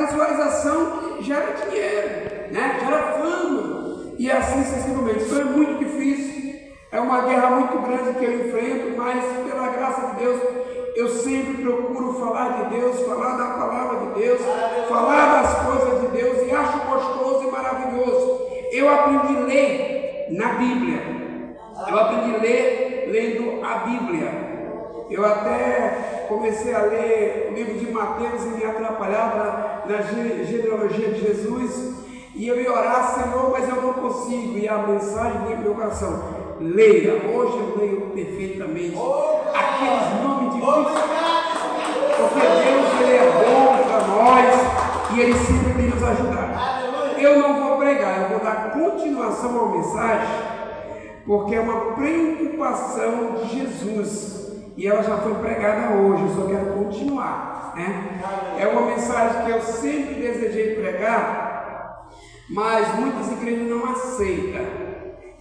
visualização gera dinheiro, né? Gera fama, e assim sucessivamente. Então é muito difícil, é uma guerra muito grande que eu enfrento, mas pela graça de Deus, eu sempre procuro falar de Deus, falar da palavra de Deus, falar das coisas de Deus, e acho gostoso e maravilhoso. Eu aprendi a ler na Bíblia, eu aprendi a ler lendo a Bíblia. Eu até comecei a ler o livro de Mateus e me atrapalhava na genealogia de Jesus, e eu ia orar, Senhor, mas eu não consigo, e a mensagem veio para o meu coração: leia. Hoje eu leio perfeitamente aqueles nomes difíceis, porque Deus, Ele é bom para nós e Ele sempre tem nos ajudado. Eu não vou pregar, eu vou dar continuação à mensagem, porque é uma preocupação de Jesus, e ela já foi pregada hoje, eu só quero continuar, né? É uma mensagem que eu sempre desejei pregar, mas muitas igrejas não aceitam,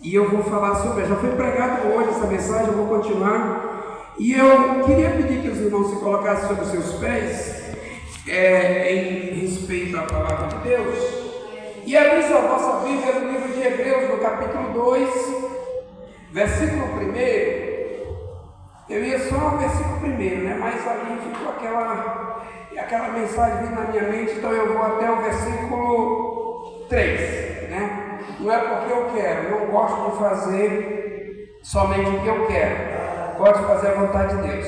e eu vou falar sobre ela. Já foi pregado hoje essa mensagem, eu vou continuar, e eu queria pedir que os irmãos se colocassem sobre os seus pés, em respeito à palavra de Deus, e abrisse a vossa Bíblia no livro de Hebreus, no capítulo 2, versículo 1. Eu ia só ao versículo 1, né? Mas ali ficou aquela mensagem vindo na minha mente, então eu vou até o versículo 3, né? Não é porque eu quero, não gosto de fazer somente o que eu quero, gosto de fazer a vontade de Deus.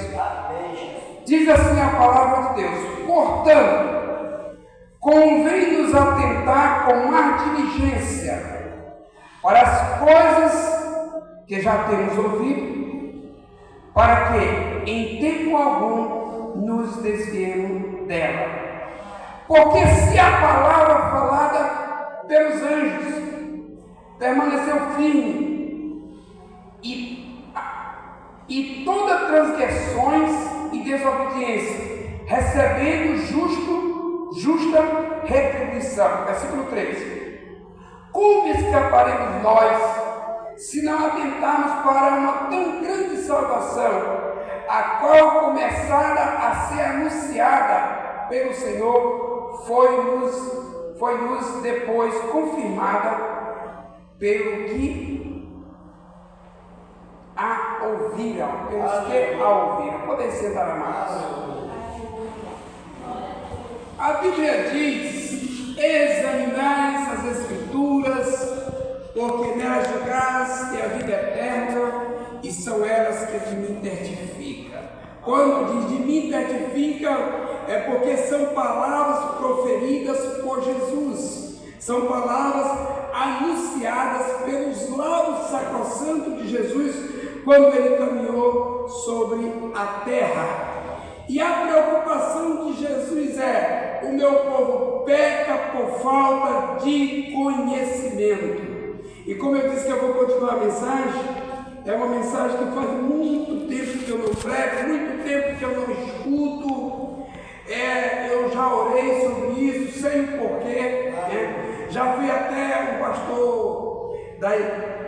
Diz assim a palavra de Deus: portanto, convém-nos atentar com mais diligência para as coisas que já temos ouvido, para que em tempo algum nos desviemos dela. Porque se a palavra falada pelos anjos permaneceu firme, e toda transgressões e desobediência recebendo justa retribuição. Versículo 3. Como escaparemos nós, se não atentarmos para uma tão grande salvação, a qual começara a ser anunciada pelo Senhor, foi-nos depois confirmada pelo que a ouviram, pelos que a ouviram. Podem sentar, amados. A Bíblia diz: examinai as Escrituras, porque nelas julgais que a vida é eterna, e são elas que de mim testificam. Quando diz de mim testifica, é porque são palavras proferidas por Jesus, são palavras anunciadas pelos lábios sacrossantos de Jesus, quando ele caminhou sobre a terra. E a preocupação de Jesus é: o meu povo peca por falta de conhecimento. E como eu disse que eu vou continuar a mensagem, é uma mensagem que faz muito tempo que eu não prego, muito tempo que eu não escuto. Eu já orei sobre isso, sei o porquê, né? Já fui até um pastor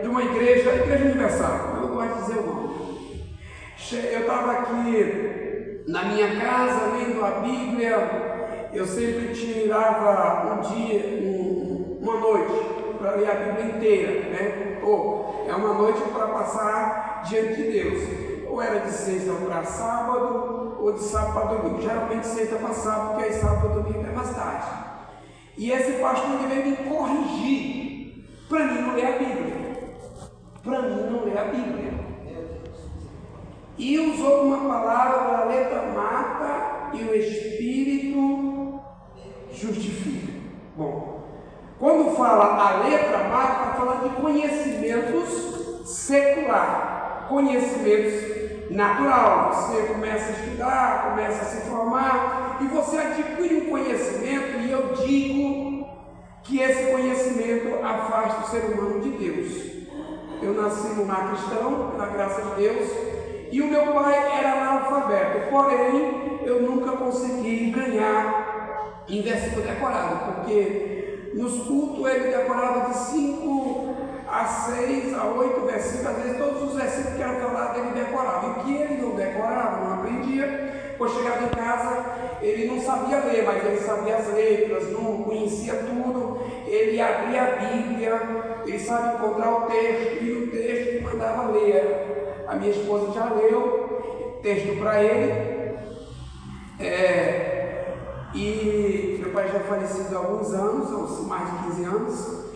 de uma igreja Universal, eu não gosto de dizer o nome. Eu estava aqui na minha casa lendo a Bíblia, eu sempre tirava uma noite para ler a Bíblia inteira, né? É uma noite para passar diante de Deus. Ou era de sexta para sábado, ou de sábado para domingo. Geralmente sexta para sábado, porque aí sábado para domingo é mais tarde. E esse pastor veio me corrigir para mim não ler a Bíblia. Para mim não ler a Bíblia. E usou uma palavra: a letra mata e o Espírito justifica. Bom, quando fala a letra mata, está falando de conhecimentos secular, conhecimentos natural. Você começa a estudar, começa a se formar, e você adquire um conhecimento, e eu digo que esse conhecimento afasta o ser humano de Deus. Eu nasci num lar cristão, pela graça de Deus, e o meu pai era analfabeto, porém eu nunca consegui ganhar em versículo decorado, porque nos cultos ele decorava de 5 a 6 a 8 versículos, às vezes todos os versículos que eram falados ele decorava, e o que ele não decorava, não aprendia. Quando chegava em casa, ele não sabia ler, mas ele sabia as letras, letras, não conhecia tudo, ele abria a Bíblia, ele sabe encontrar o texto, e o texto ele mandava ler. A minha esposa já leu o texto para ele, e meu pai já falecido há alguns anos, mais de 15 anos,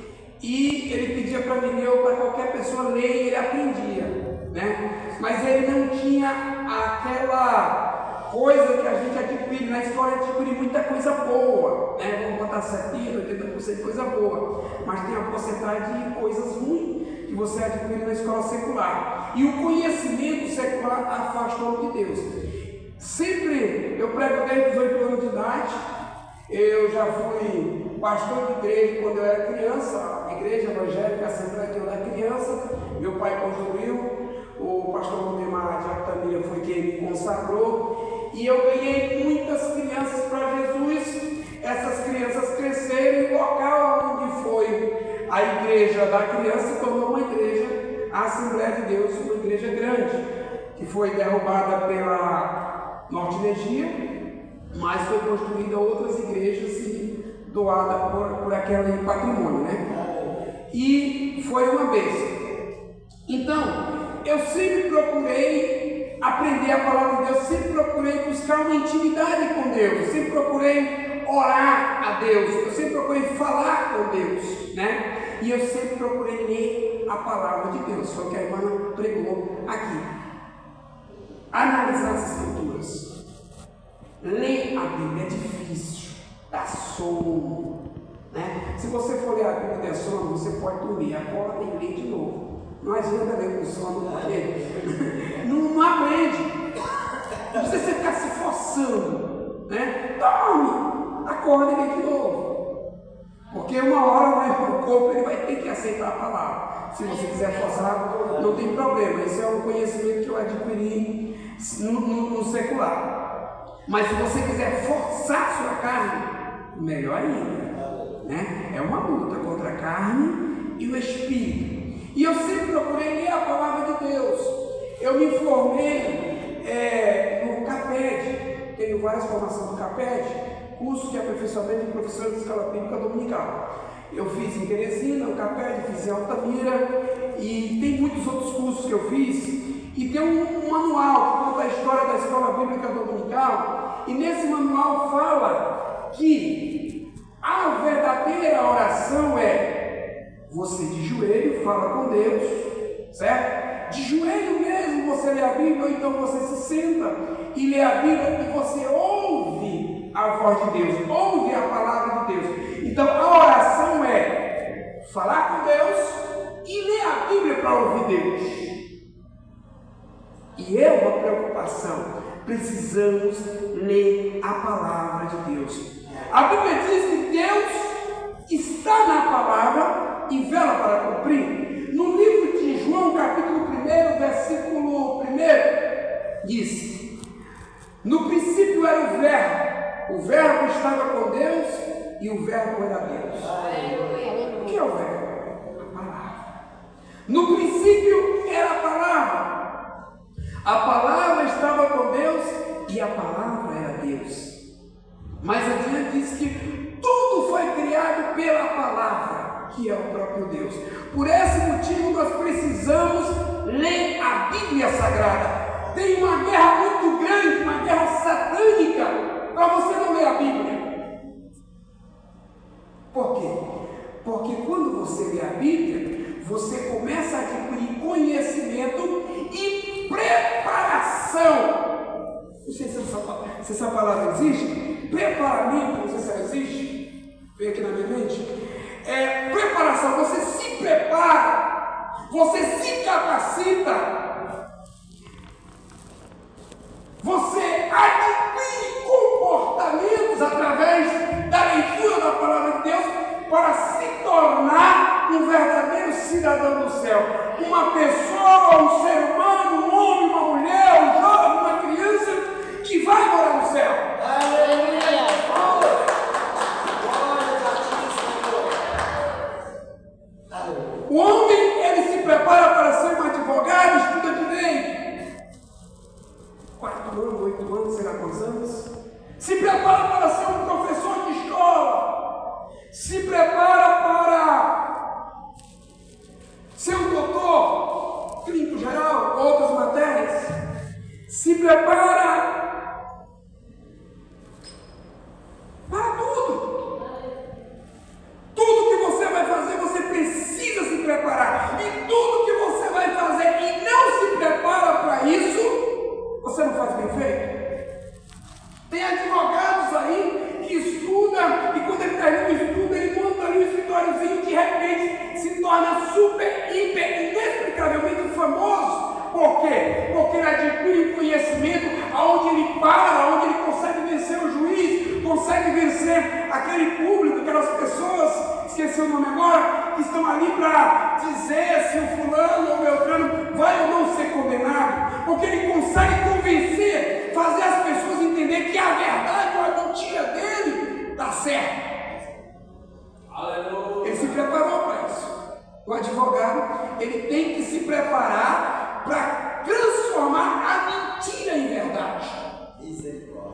e ele pedia para mim ou para qualquer pessoa ler e ele aprendia, né? Mas ele não tinha aquela coisa que a gente adquire na escola, adquire muita coisa boa, né? Vamos botar 70%, 80% de coisa boa, mas tem a porcentagem de coisas ruins que você adquire na escola secular. E o conhecimento secular afasta o homem de Deus. Sempre, eu prego desde os 8 anos de idade, eu já fui pastor de igreja quando eu era criança, a igreja evangélica, a Assembleia de Deus da Criança, meu pai construiu, o pastor Valdemar de Altamira foi quem me consagrou, e eu ganhei muitas crianças para Jesus, essas crianças cresceram, e o local onde foi a igreja da criança se tornou uma igreja, a Assembleia de Deus, uma igreja grande, que foi derrubada pela Norte Energia, mas foi construída outras igrejas e doada por aquele patrimônio, né? E foi uma bênção. Então, eu sempre procurei aprender a palavra de Deus, sempre procurei buscar uma intimidade com Deus, sempre procurei orar a Deus, eu sempre procurei falar com Deus, né? E eu sempre procurei ler a palavra de Deus, foi o que a irmã pregou aqui. Analisar as escrituras. Ler a Bíblia é difícil, dá sono, né? Se você for ler a Bíblia e der sono, você pode dormir, acorda e lê de novo. Não adianta ler com sono, porque não aprende. Não precisa você ficar se forçando, né? Dorme, acorda e lê de novo. Porque uma hora o corpo ele vai ter que aceitar a palavra. Se você quiser forçar, não tem problema. Esse é um conhecimento que eu adquiri no secular. Mas se você quiser forçar a sua carne, melhor ainda, né? É uma luta contra a carne e o espírito. E eu sempre procurei ler a palavra de Deus. Eu me formei no CAPED, tenho várias formações no CAPED, curso de aperfeiçoamento de professores de escola bíblica dominical. Eu fiz em Teresina, no CAPED, fiz em Altamira, e tem muitos outros cursos que eu fiz. E tem um manual que conta a história da escola bíblica dominical, e nesse manual fala que a verdadeira oração é você de joelho fala com Deus, certo? De joelho mesmo você lê a Bíblia, ou então você se senta e lê a Bíblia e você ouve a voz de Deus, ouve a palavra de Deus. Então a oração é falar com Deus e ler a Bíblia para ouvir Deus. E é uma preocupação, precisamos ler a palavra de Deus. A Bíblia diz que Deus está na palavra e vela para cumprir. No livro de João, capítulo 1, versículo 1, diz: no princípio era o verbo estava com Deus e o verbo era Deus. O que é o verbo? A palavra. No princípio era a palavra. A palavra estava com Deus e a palavra era Deus. Mais adiante diz que tudo foi criado pela palavra, que é o próprio Deus. Por esse motivo nós precisamos ler a Bíblia Sagrada. Tem uma guerra muito grande, uma guerra satânica, para você não ler a Bíblia. Por quê? Porque quando você lê a Bíblia, você começa a adquirir conhecimento e preparação. Não sei se essa palavra existe. Preparamento, não sei se ela existe. Vem aqui na minha mente. Preparação, você se prepara, você se capacita, você adquire comportamentos através da leitura da palavra de Deus para se tornar um verdadeiro cidadão do céu. Uma pessoa, um ser humano, um homem, uma mulher, um jovem, uma criança que vai morar no céu. Aleluia! O homem, ele se prepara para ser um advogado, estuda direito. 4 anos, 8 anos, sei lá quantos anos. Se prepara para ser um professor de escola. Por quê? Porque ele adquire um conhecimento aonde ele para, onde ele consegue vencer o juiz, consegue vencer aquele público, aquelas pessoas, esqueci o nome agora, que estão ali para dizer se o fulano ou o Beltrano vai ou não ser condenado, porque ele consegue convencer, fazer as pessoas entender que a verdade ou a mentira dele está certa. Ele se preparou para isso. O advogado, ele tem que se preparar para transformar a mentira em verdade.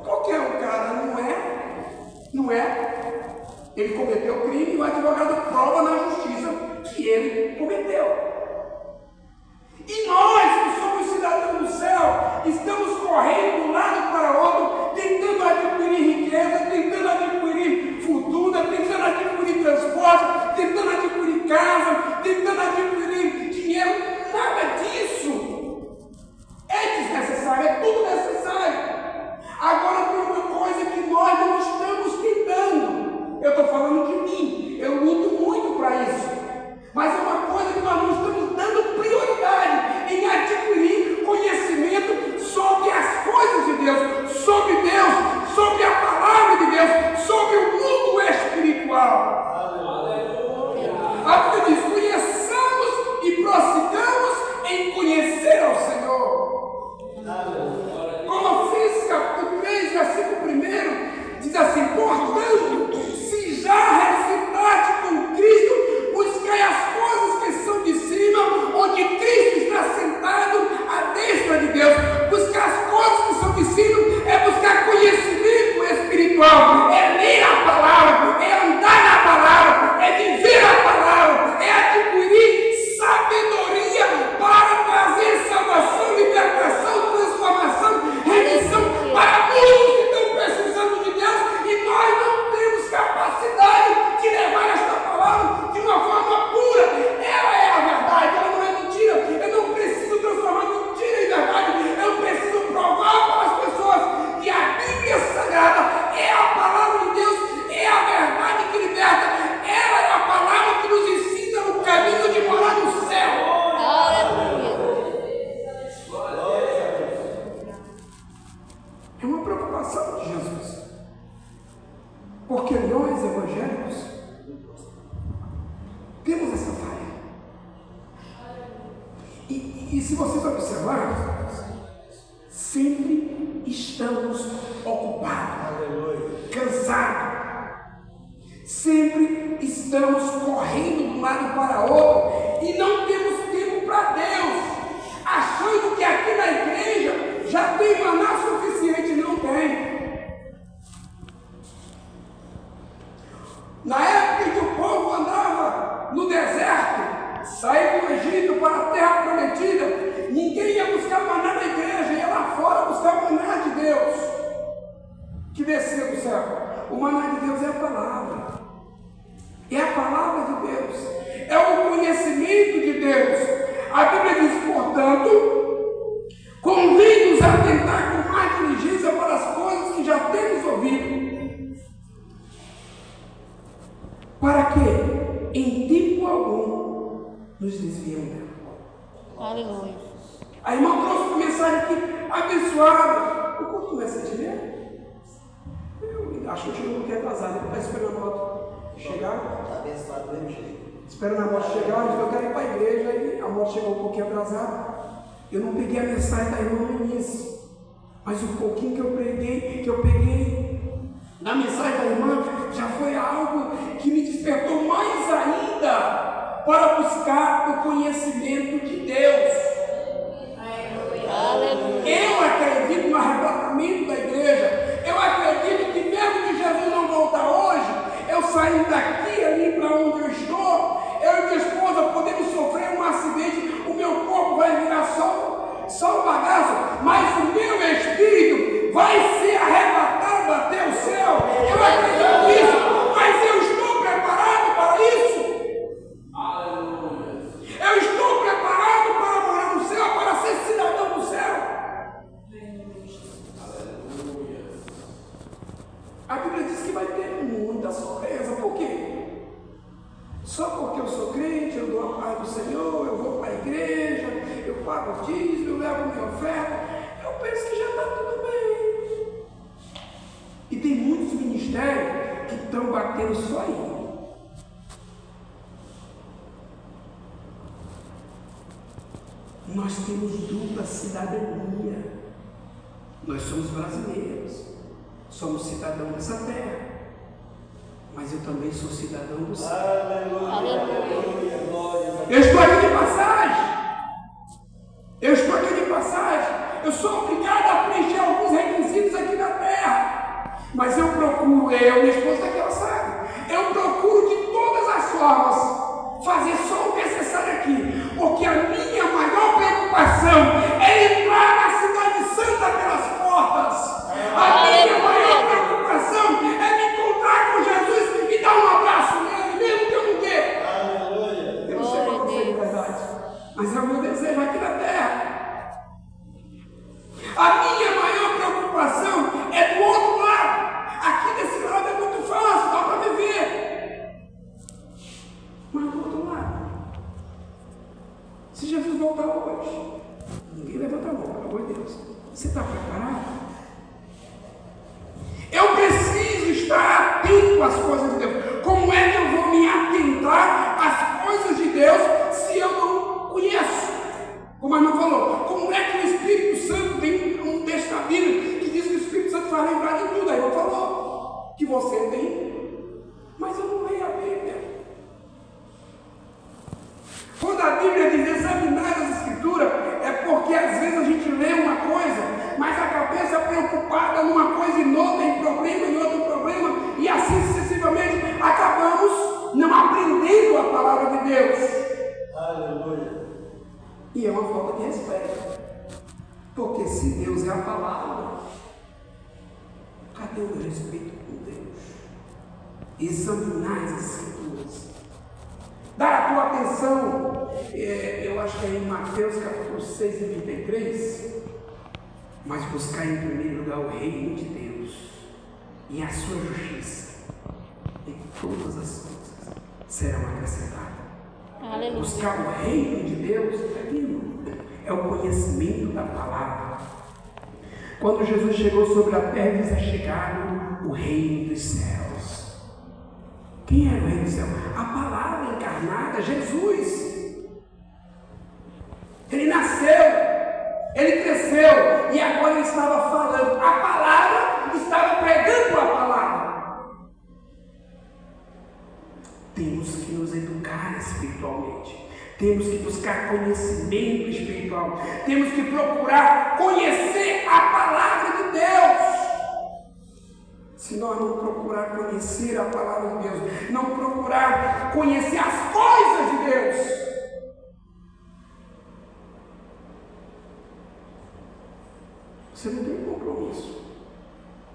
Qualquer um cara não é. Ele cometeu o crime e o advogado prova na justiça que ele cometeu. E nós, que somos cidadãos do céu, estamos correndo de um lado para o outro, tentando adquirir riqueza, tentando adquirir fortuna, tentando adquirir transporte, tentando adquirir casa, tentando adquirir dinheiro. Nada disso é desnecessário, é tudo necessário. Agora tem uma coisa que nós não estamos tentando. Eu estou falando de mim, eu luto muito para isso. Mas é uma coisa que nós não estamos dando prioridade em adquirir conhecimento sobre as coisas de Deus, sobre a palavra de Deus, sobre o mundo espiritual. A Bíblia diz: conheçamos e prossigamos em conhecer ao Senhor. Colossenses capítulo 3, versículo 1, diz assim: portanto, se já ressuscitaste com Cristo, buscai as coisas que são de cima, onde Cristo está sentado à destra de Deus. Buscar as coisas que são de cima é buscar conhecimento espiritual, é ler a palavra, é andar na palavra, é viver a palavra, é adquirir sabedoria para trazer salvação, libertação, transformação, remissão para muitos que estão precisando de Deus, e nós não temos capacidade de levar esta palavra de uma forma pura. Ela é a verdade, ela não é mentira. Eu não preciso transformar mentira em verdade, eu preciso provar para as pessoas que a Bíblia Sagrada é a palavra de Deus, é a verdade que liberta, ela é a palavra que nos ensina o caminho de morar no céu. É uma preocupação de Jesus, porque nós evangélicos temos essa falha. E se vocês observarem, sempre estamos ocupados, cansados, sempre estamos correndo de um lado para outro e não temos tempo para Deus, achando que aqui na igreja já tem maná suficiente. Não tem. Na época que o povo andava no deserto, saiu do Egito para a terra prometida, ninguém ia buscar maná na igreja, ia lá fora buscar o maná de Deus que descia do céu. O maná de Deus é a palavra, é a palavra de Deus, é o conhecimento de Deus. A Bíblia diz, portanto, convém-nos a tentar com mais diligência para as coisas que já temos ouvido, para que em tempo algum nos desviemos dela. Aleluia. A irmã trouxe uma mensagem aqui abençoada. O culto começa a dizer? Eu acho que eu chego um pouquinho atrasado. Eu estou esperando a moto chegar. Está abençoado do mesmo jeito. Esperando a moto chegar, eu quero ir para a igreja e a moto chegou um pouquinho atrasada. Eu não peguei a mensagem da irmã no início, mas o pouquinho que eu peguei na mensagem da irmã já foi algo que me despertou mais ainda para buscar o conhecimento de Deus. Eu acredito no arrebatamento da igreja. Eu acredito que mesmo que Jesus não voltar hoje, eu saindo daqui ali para onde eu estou, eu e minha esposa podemos sofrer um acidente, o meu corpo vai virar só um bagaço, mas o meu espírito vai ser arrebatado até o céu. Eu acredito nisso, mas eu estou preparado para isso. Eu estou preparado para morar no céu, para ser cidadão do céu. A Bíblia diz que vai ter muita surpresa. Por quê? Só porque eu sou crente, eu dou a paz do Senhor, eu vou para a igreja, eu pago o dízimo, eu levo minha oferta, eu penso que já está tudo bem. E tem muitos ministérios que estão batendo só aí. Nós temos dupla cidadania. Nós somos brasileiros, somos cidadãos dessa terra, mas eu também sou cidadão do céu. Aleluia. Eu estou aqui de passagem. Eu sou obrigado a preencher alguns requisitos aqui na terra, mas eu procuro, minha esposa que ela sabe, eu procuro de todas as formas fazer só o necessário aqui, porque a minha maior preocupação é entrar na cidade santa pelas portas. A minha maior preocupação é me encontrar com Jesus e dar um abraço nele, mesmo que eu não dê. Eu não sei qual é a verdade, mas é o meu desejo aqui na terra. A minha maior preocupação é do outro lado. Aqui desse lado é muito fácil, dá para viver. Mas do outro lado, se Jesus voltar hoje, ninguém levanta a mão, pelo amor de Deus. Você está preparado? Eu preciso estar atento às coisas de Deus. Como é que eu vou me atentar às coisas de Deus se eu não conheço? Como a irmã falou, como é que o Espírito Santo tem um texto da Bíblia que diz que o Espírito Santo vai lembrar de tudo? A irmã falou que você tem, mas eu não leio a Bíblia. Quando a Bíblia diz examinar as Escrituras, é porque às vezes a gente lê uma coisa, mas a cabeça é preocupada numa coisa e noutra, em problema, em outro problema, e assim sucessivamente acabamos não aprendendo a palavra de Deus. Aleluia. E é uma falta de respeito, porque se Deus é a palavra, cadê o respeito por Deus? Examinar as Escrituras, dar a tua atenção, eu acho que é em Mateus capítulo 6 e 23, mas buscar em primeiro lugar o reino de Deus e a sua justiça, e todas as coisas serão acrescentadas. Aleluia. Buscar o reino de Deus é o conhecimento da palavra. Quando Jesus chegou sobre a terra, diz: é chegado o reino dos céus. Quem é o reino dos céus? A palavra encarnada, Jesus. Ele nasceu, ele cresceu e agora ele estava falando. A palavra estava pregando a palavra. Temos que nos educar espiritualmente. Temos que buscar conhecimento espiritual. Temos que procurar conhecer a palavra de Deus. Se nós não procurar conhecer a palavra de Deus, não procurar conhecer as coisas de Deus, você não tem compromisso.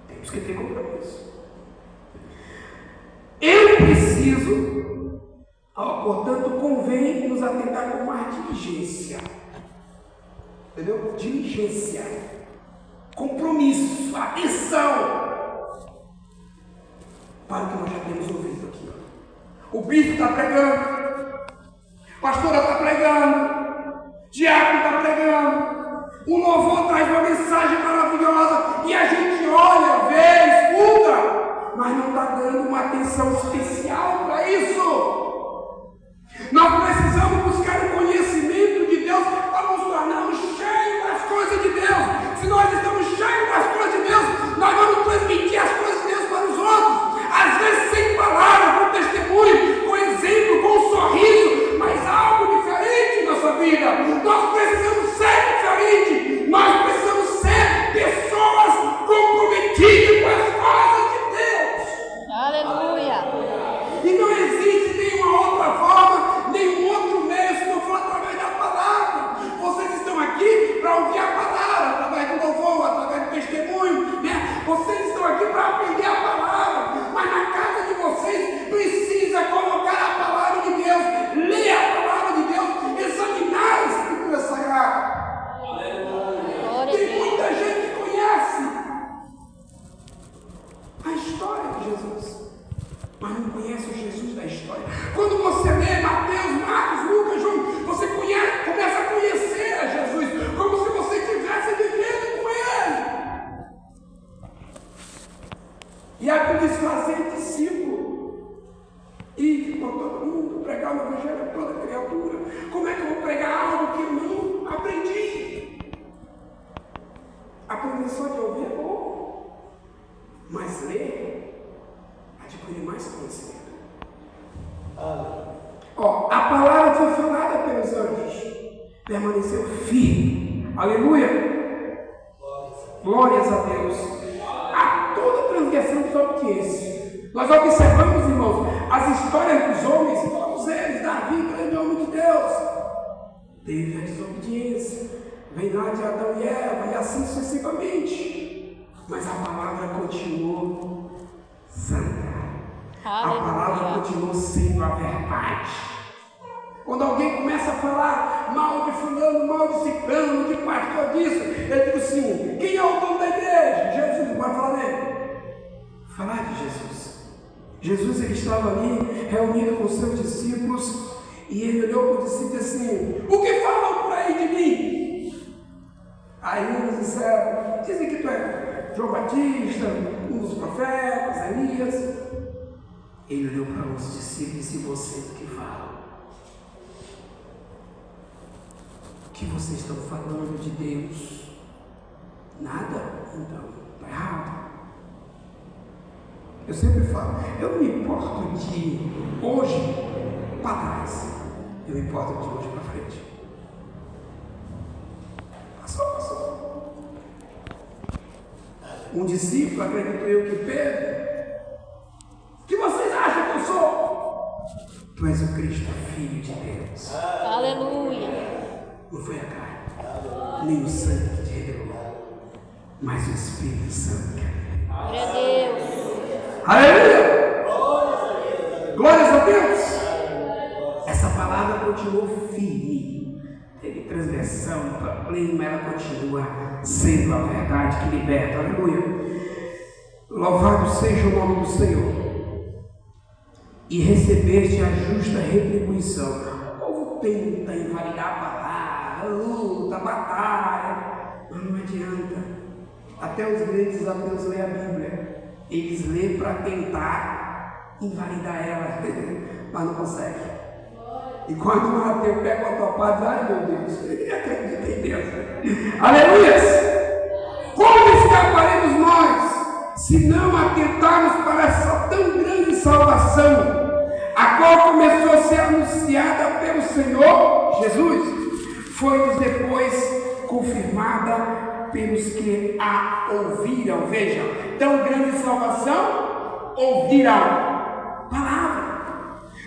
Temos que ter compromisso. Eu preciso, portanto, convém nos atentar com mais diligência. Entendeu? Diligência, compromisso, atenção para o que nós já temos ouvido aqui. O bispo está pregando, a pastora está pregando, o diácono está pregando, o louvor traz uma mensagem maravilhosa e a gente olha, vê, escuta, mas não está dando uma atenção especial para isso. Nós precisamos buscar o conhecimento de Deus para nos tornarmos cheios das coisas de Deus. Se nós estamos cheios das coisas de Deus, nós vamos transmitir as coisas de Deus para os outros. Às vezes sem palavras, com testemunho, com exemplo, com um sorriso, mas algo diferente em nossa vida. Nós precisamos ser diferentes. Nós precisamos ser pessoas comprometidas com as coisas de Deus. Aleluia. E não existe nenhuma outra forma, nenhum outro meio se não for através da palavra. Vocês estão aqui para ouvir a palavra, através do louvor, através do testemunho, né? Vocês estão aqui para aprender a palavra, mas na casa de vocês precisa colocar a palavra de Deus, ler a palavra de Deus, examinar a Escritura Sagrada. Tem muita gente que conhece a história de Jesus, mas não conhece o Jesus da história. Quando você lê Mateus, Marcos, Lucas, João, você começa a conhecer a por todo mundo, pregar o evangelho a toda criatura. Como é que eu vou pregar algo que eu não aprendi? Aprender só de ouvir é bom, mas ler, adquirir mais conhecimento. A palavra foi falada pelos anjos, permaneceu firme. Aleluia! Glórias a Deus. A toda transgressão desobediência. Nós observamos, irmãos, as histórias dos homens, todos eles, Davi, grande homem de Deus, teve a desobediência. Vem lá de Adão e Eva, e assim sucessivamente. Mas a palavra continuou santa. A palavra continuou sendo a verdade. Quando alguém começa a falar mal de fulano, mal de ciclano, de pastor disso, eu digo assim: quem é o dono da igreja? Jesus, bora falar dele. Falar de Jesus. Jesus, ele estava ali reunido com os seus discípulos, e ele olhou para os discípulos e disse assim: o que falam por aí de mim? Aí uns disseram: dizem que tu é João Batista, um dos profetas, Elias. Ele olhou para os discípulos e disse: vocês que falam? O que vocês estão falando de Deus? Nada? Então, está errado. Eu sempre falo, eu não me importo de hoje para trás, eu me importo de hoje para frente. Passou. Um discípulo, acredito eu que Pedro, o que vocês acham que eu sou? Tu és o Cristo, Filho de Deus. Aleluia. Não foi a carne, nem o sangue que te revelou, mas o Espírito Santo. Glória a Deus. Aleluia! Glórias a Deus! Essa palavra continuou firme. Teve transgressão, problema, ela continua sendo a verdade que liberta. Aleluia! Louvado seja o nome do Senhor. E recebeste a justa retribuição. O povo tenta invalidar a palavra, luta, batalha, mas não adianta. Até os grandes ateus lêem a Bíblia. Eles lêem para tentar invalidar ela, mas não conseguem. E quando um ateu pega o topado, ai meu Deus, acredita em Deus. Aleluia! Como escaparemos nós, se não atentarmos para essa tão grande salvação, a qual começou a ser anunciada pelo Senhor Jesus, foi depois confirmada pelos que a ouviram. Vejam, tão grande salvação, ouvirão palavra.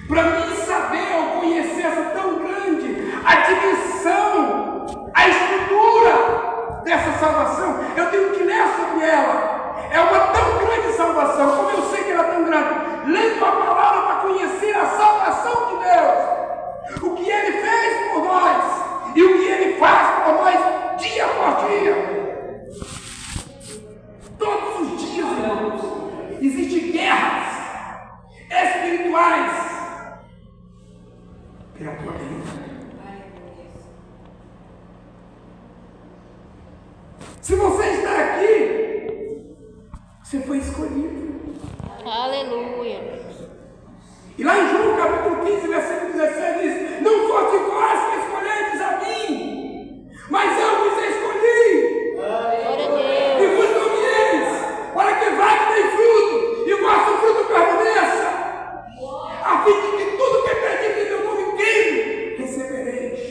Para mim saber ou conhecer essa tão grande, a dimensão, a estrutura dessa salvação, eu tenho que ler sobre ela. É uma tão grande salvação. Como eu sei que ela é tão grande? Lendo a palavra para conhecer a salvação de Deus, o que Ele fez por nós e o que Ele faz por nós dia por dia. Todos os dias, irmãos, existem guerras espirituais pela tua vida. Se você está aqui, você foi escolhido. Aleluia. E lá em João capítulo 15, versículo 16 diz: não foste vós que escolhestes a mim, mas eu vos escolhi. Glória a Deus. E vos nomeeis, para que vá que dê fruto, e o vosso fruto permaneça, a fim de que tudo que pedir em meu nome queime, recebereis.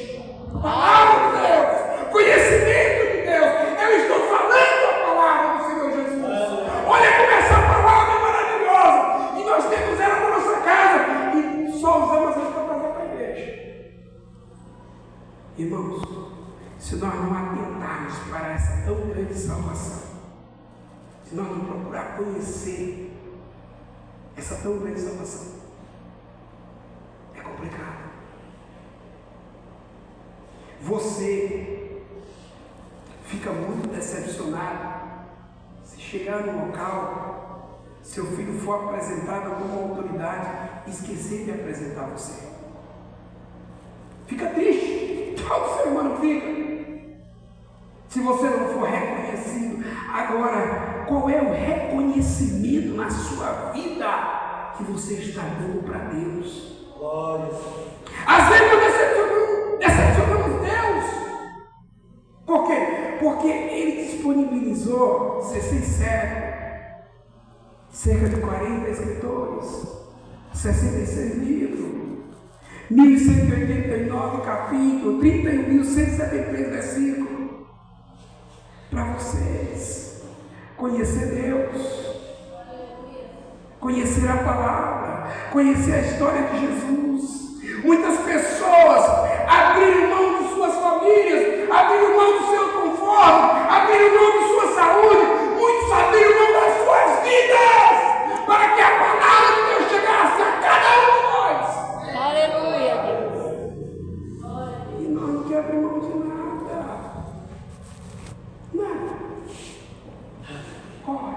Palavra de Deus, conhecimento de Deus. Eu estou falando a palavra do Senhor Jesus. Olha como essa palavra é maravilhosa, e nós temos ela na nossa casa, e só usamos ela para trazer para a igreja. Irmãos, se nós não atentarmos para essa tão grande salvação, se nós não procurar conhecer essa tão grande salvação, é complicado. Você fica muito decepcionado se chegar no local, seu filho for apresentado como autoridade e esquecer de apresentar você. Fica triste, todo ser humano fica. Se você não for reconhecido. Agora, qual é o reconhecimento na sua vida que você está dando para Deus. Glória, Senhor. Às vezes nós decepcionamos Deus. Por quê? Porque Ele disponibilizou 16 séculos, cerca de 40 escritores, 66 livros, 1.189 capítulos, 31.173 versículos, para vocês conhecer Deus, conhecer a palavra, conhecer a história de Jesus. Muitas pessoas abriram mão de suas famílias, abriram mão do seu conforto, abriram mão de sua saúde, muitos abriram mão das suas vidas, para que a palavra de Deus chegasse a cada um de nós. Aleluia, Deus. E nós não queremos abrir mão de nada. Nada. Corre.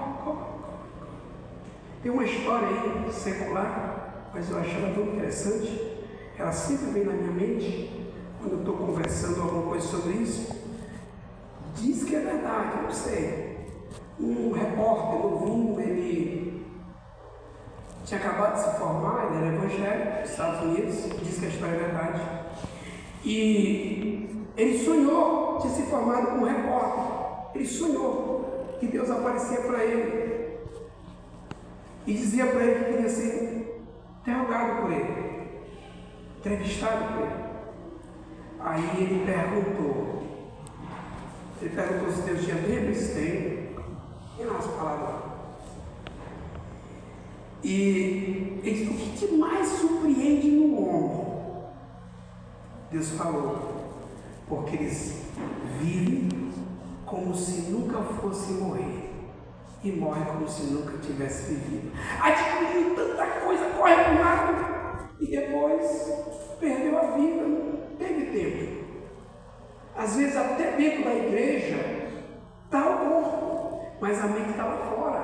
Tem uma história aí secular, mas eu acho ela tão interessante. Ela sempre vem na minha mente quando eu estou conversando alguma coisa sobre isso. Diz que é verdade, eu não sei. Um repórter novinho, ele tinha acabado de se formar, ele era evangélico dos Estados Unidos, diz que a história é verdade. E ele sonhou de se formar como repórter. Ele sonhou que Deus aparecia para ele e dizia para ele que queria ser interrogado por ele, entrevistado por ele. Aí ele perguntou se Deus tinha Bíblia, se tem. E nas palavras. E ele disse: o que te mais surpreende no homem? Deus falou: porque eles vivem como se nunca fosse morrer e morrem como se nunca tivesse vivido. Adquiriu tanta coisa, corre para o lado e depois perdeu a vida, não teve tempo. Às vezes até dentro da igreja está o corpo, mas a mente está lá fora,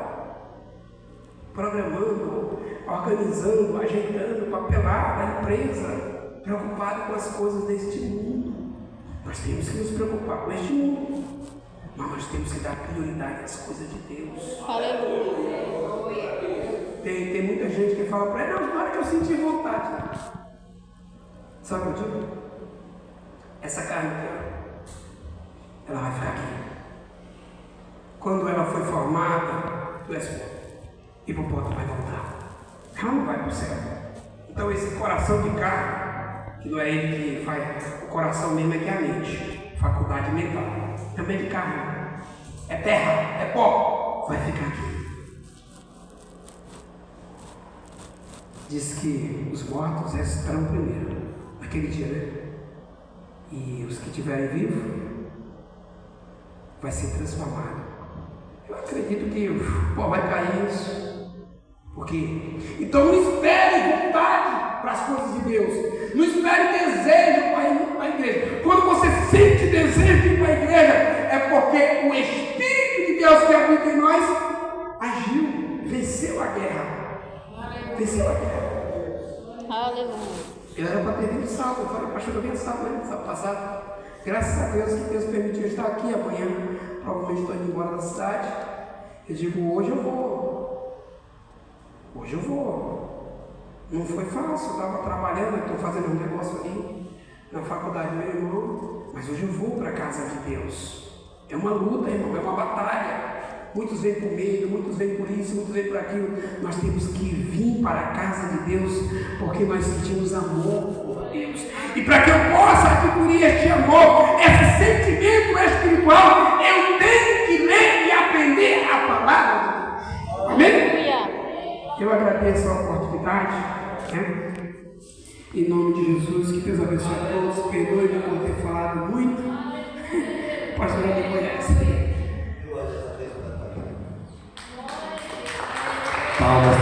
programando, organizando, ajeitando, papelada, a empresa, preocupado com as coisas deste mundo. Nós temos que nos preocupar com este mundo, mas nós temos que dar prioridade às coisas de Deus. Aleluia. Tem muita gente que fala para ele: não, na hora que eu sentir vontade. Sabe o que eu digo? Essa carne aqui, ela vai ficar aqui. Quando ela foi formada, tu és hipopótamo, vai voltar. Ela não vai para o céu. Então esse coração de carne, que não é ele que faz, o coração mesmo é que é a mente, faculdade mental, também de carne, é terra, é pó, vai ficar aqui. Diz que os mortos estarão primeiro, naquele dia, né? E os que estiverem vivos vai ser transformado. Eu acredito que o pó vai cair isso. Por quê? Então não espere vontade para as coisas de Deus. Não espere desejo para ir para a igreja. Quando você sente desejo de ir para a igreja, é porque o Espírito de Deus que habita em nós agiu, venceu a guerra. Venceu a guerra. Aleluia. Eu era para ter vindo sábado, eu falei: pastor, eu vim sábado, né? Sábado passado. Graças a Deus que Deus permitiu estar aqui. Amanhã provavelmente estou indo embora da cidade. Eu digo: hoje eu vou. Hoje eu vou. Não foi fácil, eu estava trabalhando, estou fazendo um negócio ali na faculdade do meu irmão, mas hoje eu vou para a casa de Deus. É uma luta, irmão, é uma batalha. Muitos vêm por medo, muitos vêm por isso, muitos vêm por aquilo. Nós temos que vir para a casa de Deus, porque nós sentimos amor por Deus. E para que eu possa adquirir este amor, esse sentimento espiritual, eu tenho que ler e aprender a palavra de Deus. Amém? Eu agradeço a oportunidade, né? Em nome de Jesus, que Deus abençoe a todos. Perdoe-me por ter falado muito. O pastor já me conhece. Palmas.